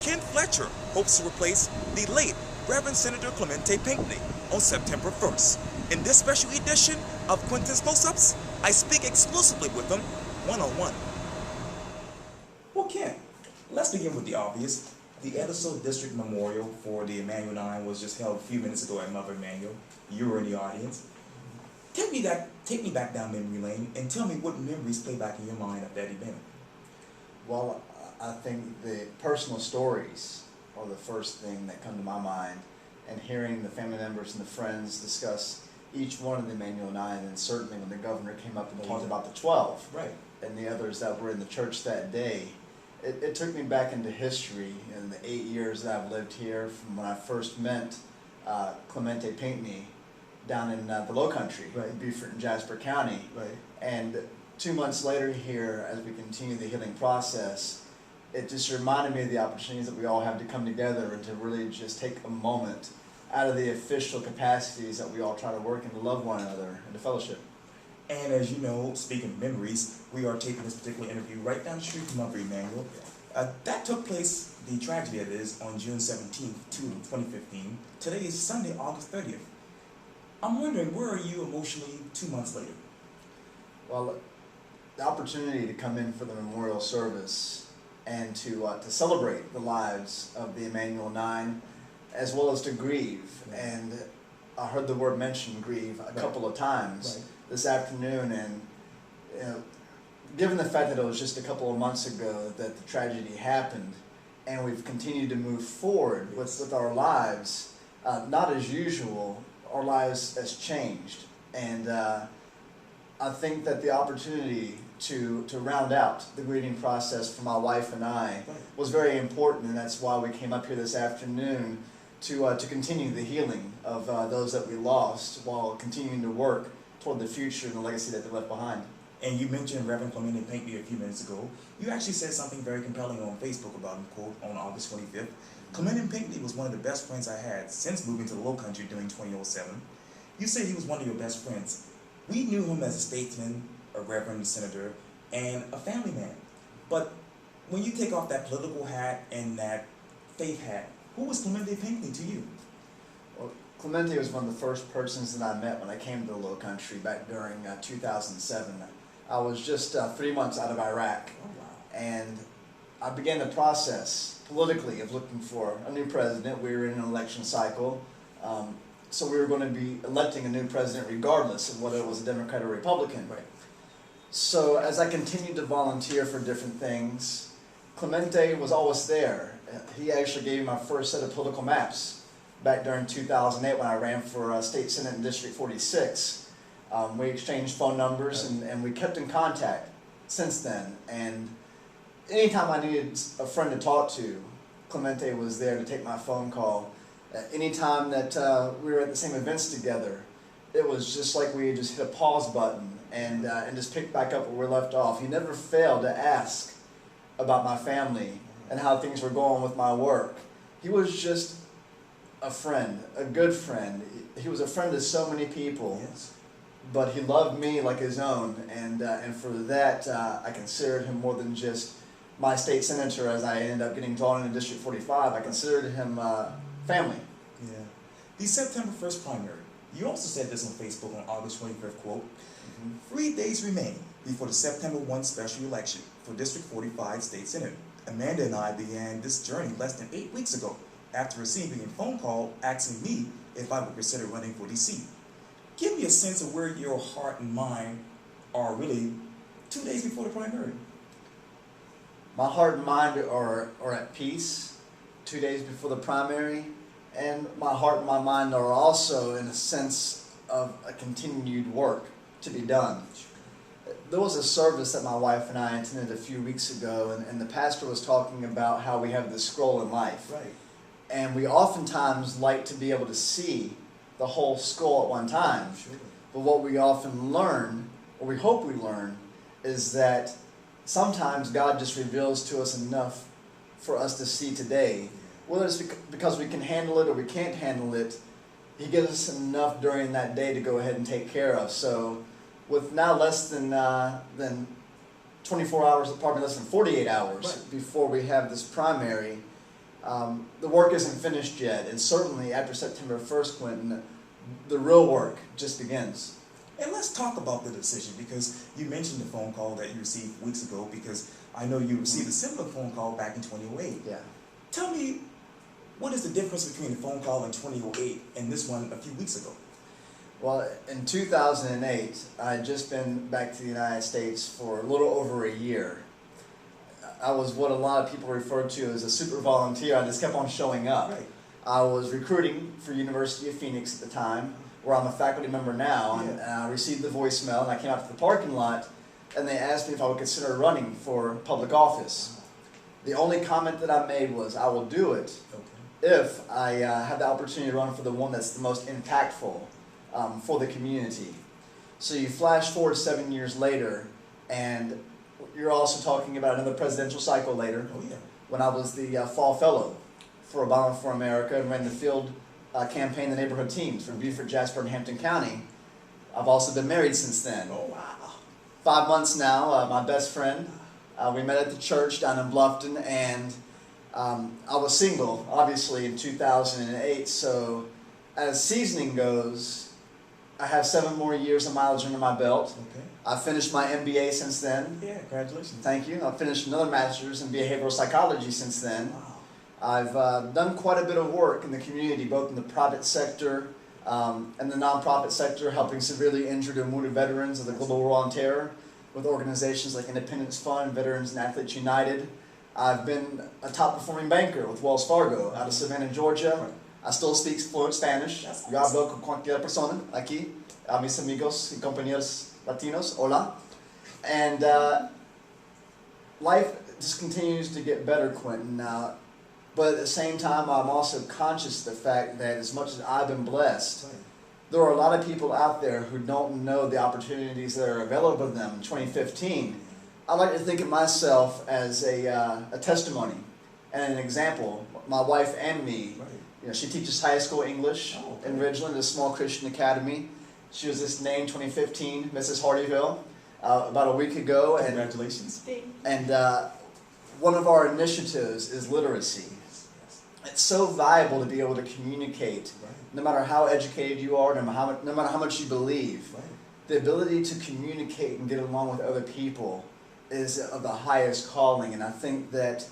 Ken Fletcher hopes to replace the late Reverend Senator Clementa Pinckney on September 1st. In this special edition of Quintin's Close-Ups, I speak exclusively with him one-on-one. Well, Ken, let's begin with the obvious. The Edison District Memorial for the Emanuel 9 was just held a few minutes ago at Mother Emanuel. You were in the audience. Take me back down memory lane and tell me what memories play back in your mind of that event. Well, I think the personal stories are the first thing that come to my mind, and hearing the family members and the friends discuss each one of the Emanuel 9, and certainly when the governor came up and talked about the 12, right, and the others that were in the church that day, it took me back into history in the 8 years that I've lived here, from when I first met Clementa Pinckney down in the Low Country, right, in Beaufort and Jasper County, right, and 2 months later here, as we continue the healing process, it just reminded me of the opportunities that we all have to come together and to really just take a moment out of the official capacities that we all try to work and to love one another and to fellowship. And as you know, speaking of memories, we are taping this particular interview right down the street from Mother Emanuel. That took place, the tragedy of it is, on June 17th, 2015. Today is Sunday, August 30th. I'm wondering, where are you emotionally 2 months later? Well, the opportunity to come in for the memorial service and to celebrate the lives of the Emanuel 9, as well as to grieve. And I heard the word mentioned, grieve, a couple of times this afternoon, and you know, given the fact that it was just a couple of months ago that the tragedy happened, and we've continued to move forward with our lives, not as usual, our lives has changed. And I think that the opportunity to round out the grieving process for my wife and I was very important, and that's why we came up here this afternoon to continue the healing of those that we lost, while continuing to work toward the future and the legacy that they left behind. And you mentioned Reverend Clementa Pinckney a few minutes ago. You actually said something very compelling on Facebook about him, quote, on August 25th. Clementa Pinckney was one of the best friends I had since moving to the Low Country during 2007. You said he was one of your best friends. We knew him as a statesman, a reverend senator, and a family man. But when you take off that political hat and that faith hat, who was Clementa Pinckney to you? Well, Clementa was one of the first persons that I met when I came to the Low Country back during 2007. I was just 3 months out of Iraq, and I began the process politically of looking for a new president. We were in an election cycle, so we were going to be electing a new president regardless of whether it was a Democrat or Republican. Right. So as I continued to volunteer for different things, Clementa was always there. He actually gave me my first set of political maps back during 2008 when I ran for State Senate in District 46. We exchanged phone numbers, and we kept in contact since then. And anytime I needed a friend to talk to, Clementa was there to take my phone call. Anytime that we were at the same events together, it was just like we had just hit a pause button and just picked back up where we left off. He never failed to ask about my family and how things were going with my work. He was just a friend, a good friend. He was a friend to so many people. Yes. But he loved me like his own, and for that I considered him more than just my state senator. As I ended up getting drawn into District 45, I considered him family. Yeah. The September 1st primary. You also said this on Facebook on August 25th, quote, 3 days remain before the September 1 special election for District 45 State Senate. Amanda and I began this journey less than 8 weeks ago after receiving a phone call asking me if I would consider running for the seat. Give me a sense of where your heart and mind are really 2 days before the primary. My heart and mind are at peace 2 days before the primary, and my heart and my mind are also in a sense of a continued work to be done. There was a service that my wife and I attended a few weeks ago, and the pastor was talking about how we have this scroll in life. Right. And we oftentimes like to be able to see the whole scroll at one time. Sure. But what we often learn, or we hope we learn, is that sometimes God just reveals to us enough for us to see today. Whether it's because we can handle it or we can't handle it, He gives us enough during that day to go ahead and take care of. So with now less than 24 hours, probably less than 48 hours before we have this primary, The work isn't finished yet, and certainly after September 1st, Quintin, the real work just begins. And let's talk about the decision, because you mentioned the phone call that you received weeks ago, because I know you received a similar phone call back in 2008. Yeah. Tell me, what is the difference between the phone call in 2008 and this one a few weeks ago? Well, in 2008, I had just been back to the United States for a little over a year. I was what a lot of people refer to as a super volunteer. I just kept on showing up. Right. I was recruiting for University of Phoenix at the time, where I'm a faculty member now, and I received the voicemail, and I came out to the parking lot, and they asked me if I would consider running for public office. The only comment that I made was, I will do it if I have the opportunity to run for the one that's the most impactful for the community. So you flash forward 7 years later, and you're also talking about another presidential cycle later, when I was the fall fellow for Obama for America and ran the field campaign, the neighborhood teams for Beaufort, Jasper, and Hampton County. I've also been married since then. Oh, wow. 5 months now, my best friend. We met at the church down in Bluffton, and I was single, obviously, in 2008, so as seasoning goes, I have 7 more years of mileage under my belt. Okay. I've finished my MBA since then. Yeah, congratulations. Thank you. I've finished another master's in behavioral psychology since then. Wow. I've done quite a bit of work in the community, both in the private sector and the nonprofit sector, helping severely injured and wounded veterans of the global war on terror with organizations like Independence Fund, Veterans and Athletes United. I've been a top-performing banker with Wells Fargo out of Savannah, Georgia. I still speak fluent Spanish. Yo hablo con cualquier persona aquí, a mis amigos y compañeros latinos. Hola. And life just continues to get better, Quintin. But at the same time, I'm also conscious of the fact that as much as I've been blessed, there are a lot of people out there who don't know the opportunities that are available to them in 2015. I like to think of myself as a testimony and an example. My wife and me, you know, she teaches high school English in Ridgeland, a small Christian academy. She was just named 2015 Mrs. Hardyville about a week ago. And, congratulations. And one of our initiatives is literacy. It's so valuable to be able to communicate, no matter how educated you are, no matter how much you believe. The ability to communicate and get along with other people is of the highest calling. And I think that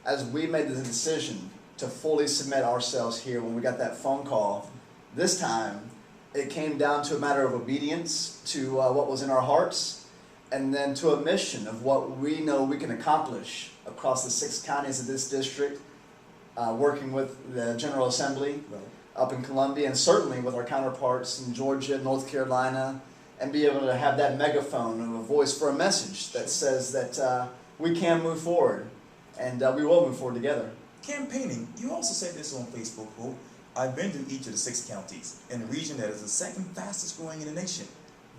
as we made the decision to fully submit ourselves here when we got that phone call, this time it came down to a matter of obedience to what was in our hearts, and then to a mission of what we know we can accomplish across the 6 counties of this district, working with the General Assembly up in Columbia, and certainly with our counterparts in Georgia, North Carolina, and be able to have that megaphone of a voice for a message that says that we can move forward, and we will move forward together. Campaigning, you also said this on Facebook, quote, I've been to each of the 6 counties in a region that is the 2nd fastest growing in the nation.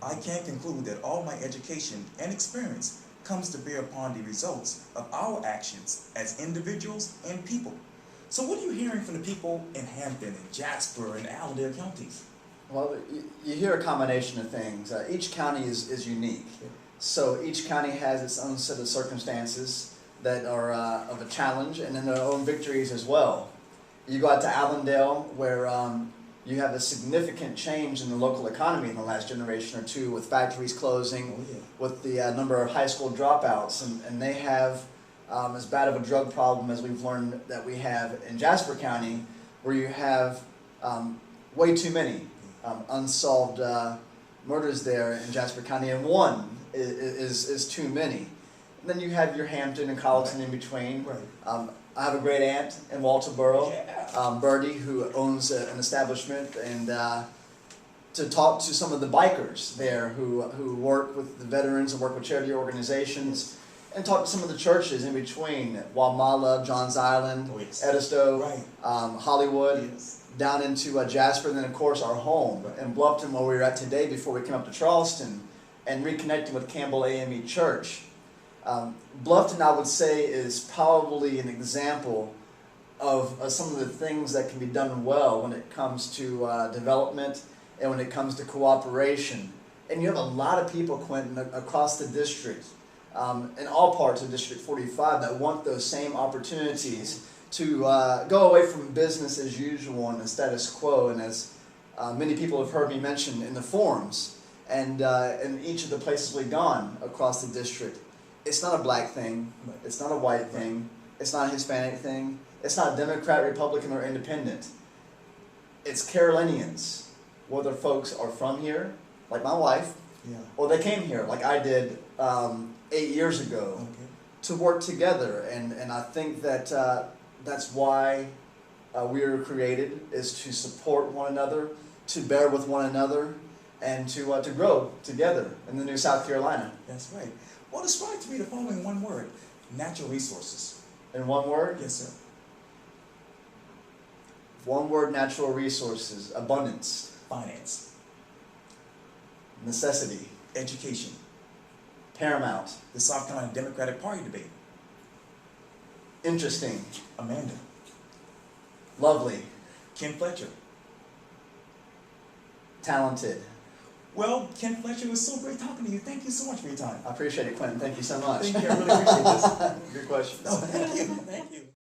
I can conclude that all my education and experience comes to bear upon the results of our actions as individuals and people. So what are you hearing from the people in Hampton and Jasper and Allendale counties? Well, you hear a combination of things. Each county is unique. So each county has its own set of circumstances that are of a challenge, and then their own victories as well. You go out to Allendale, where you have a significant change in the local economy in the last generation or two, with factories closing, with the number of high school dropouts, and they have as bad of a drug problem as we've learned that we have in Jasper County, where you have way too many unsolved murders there in Jasper County, and one is too many. And then you have your Hampton and Colleton in between. I have a great aunt in Walterboro, Birdie, who owns an establishment, and to talk to some of the bikers there who work with the veterans and work with charity organizations, and talk to some of the churches in between, Wamala, Johns Island, Edisto, Hollywood, down into Jasper, and then of course our home in Bluffton, where we were at today before we came up to Charleston, and reconnecting with Campbell AME Church. Bluffton, I would say, is probably an example of some of the things that can be done well when it comes to development and when it comes to cooperation. And you have a lot of people, Quintin, across the district, in all parts of District 45, that want those same opportunities to go away from business as usual and the status quo, and as many people have heard me mention in the forums and in each of the places we've gone across the district, it's not a black thing, it's not a white thing, it's not a Hispanic thing, it's not Democrat, Republican, or Independent. It's Carolinians, whether folks are from here, like my wife, or they came here, like I did 8 years ago, to work together. And I think that that's why we were created, is to support one another, to bear with one another, and to grow together in the new South Carolina. That's right. Well, describe to me the following one word: natural resources. In one word? Yes, sir. One word: natural resources. Abundance. Finance. Necessity. Education. Paramount. The South Carolina Democratic Party debate. Interesting. Amanda. Lovely. Ken Fletcher. Talented. Well, Ken Fletcher, it was so great talking to you. Thank you so much for your time. I appreciate it, Quentin. Thank you so much. Thank you. I really appreciate this. Good question. Oh, thank you. Thank you.